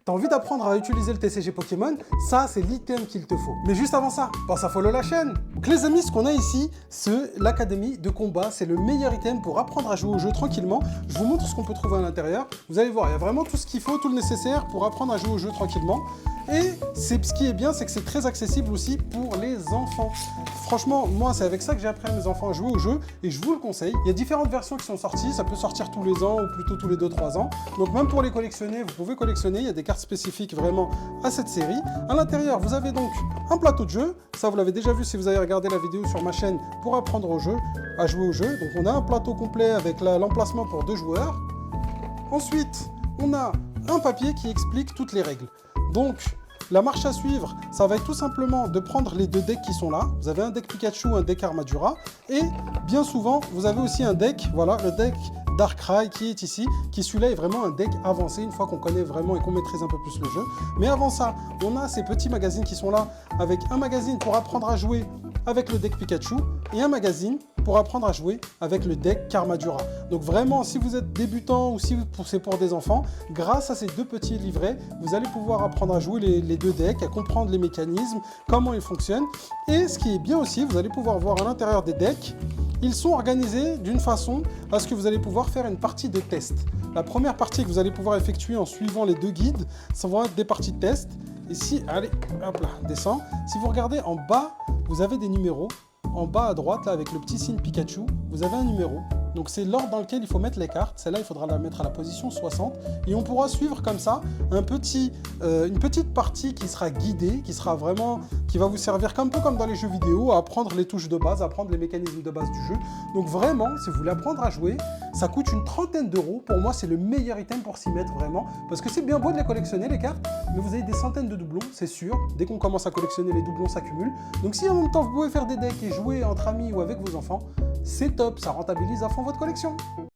T'as envie d'apprendre à utiliser le TCG Pokémon? Ça, c'est l'item qu'il te faut. Mais juste avant ça, pense à follow la chaîne. Donc les amis, ce qu'on a ici, c'est l'académie de combat. C'est le meilleur item pour apprendre à jouer au jeu tranquillement. Je vous montre ce qu'on peut trouver à l'intérieur. Vous allez voir, il y a vraiment tout ce qu'il faut, tout le nécessaire pour apprendre à jouer au jeu tranquillement. Et ce qui est bien, c'est que c'est très accessible aussi pour les enfants. Franchement, moi, c'est avec ça que j'ai appris à mes enfants à jouer au jeu et je vous le conseille. Il y a différentes versions qui sont sorties, ça peut sortir tous les ans ou plutôt tous les 2-3 ans. Donc même pour les collectionner, vous pouvez collectionner, il y a des cartes spécifiques vraiment à cette série. À l'intérieur, vous avez donc un plateau de jeu, ça vous l'avez déjà vu si vous avez regardé la vidéo sur ma chaîne pour apprendre au jeu, à jouer au jeu. Donc on a un plateau complet avec l'emplacement pour 2 joueurs. Ensuite, on a un papier qui explique toutes les règles. Donc, la marche à suivre, ça va être tout simplement de prendre les 2 decks qui sont là. Vous avez un deck Pikachu, un deck Armadura. Et bien souvent, vous avez aussi un deck, voilà, le deck Darkrai qui est ici, qui celui-là est vraiment un deck avancé, une fois qu'on connaît vraiment et qu'on maîtrise un peu plus le jeu. Mais avant ça, on a ces petits magazines qui sont là, avec un magazine pour apprendre à jouer avec le deck Pikachu, et un magazine pour apprendre à jouer avec le deck Karmadura. Donc vraiment, si vous êtes débutant ou si c'est pour des enfants, grâce à ces 2 petits livrets, vous allez pouvoir apprendre à jouer les 2 decks, à comprendre les mécanismes, comment ils fonctionnent. Et ce qui est bien aussi, vous allez pouvoir voir à l'intérieur des decks, ils sont organisés d'une façon à ce que vous allez pouvoir faire une partie de test. La première partie que vous allez pouvoir effectuer en suivant les 2 guides, ça va être des parties de test. Ici, allez, hop là, descend. Si vous regardez en bas, vous avez des numéros. En bas à droite, là, avec le petit signe Pikachu, vous avez un numéro. Donc c'est l'ordre dans lequel il faut mettre les cartes. Celle-là, il faudra la mettre à la position 60. Et on pourra suivre comme ça une petite partie qui sera guidée, qui va vous servir un peu comme dans les jeux vidéo, à apprendre les touches de base, à apprendre les mécanismes de base du jeu. Donc vraiment, si vous voulez apprendre à jouer, ça coûte une trentaine d'euros. Pour moi, c'est le meilleur item pour s'y mettre vraiment. Parce que c'est bien beau de les collectionner, les cartes, mais vous avez des centaines de doublons, c'est sûr. Dès qu'on commence à collectionner, les doublons s'accumulent. Donc si en même temps, vous pouvez faire des decks et jouer entre amis ou avec vos enfants, c'est top, ça rentabilise à fond votre collection.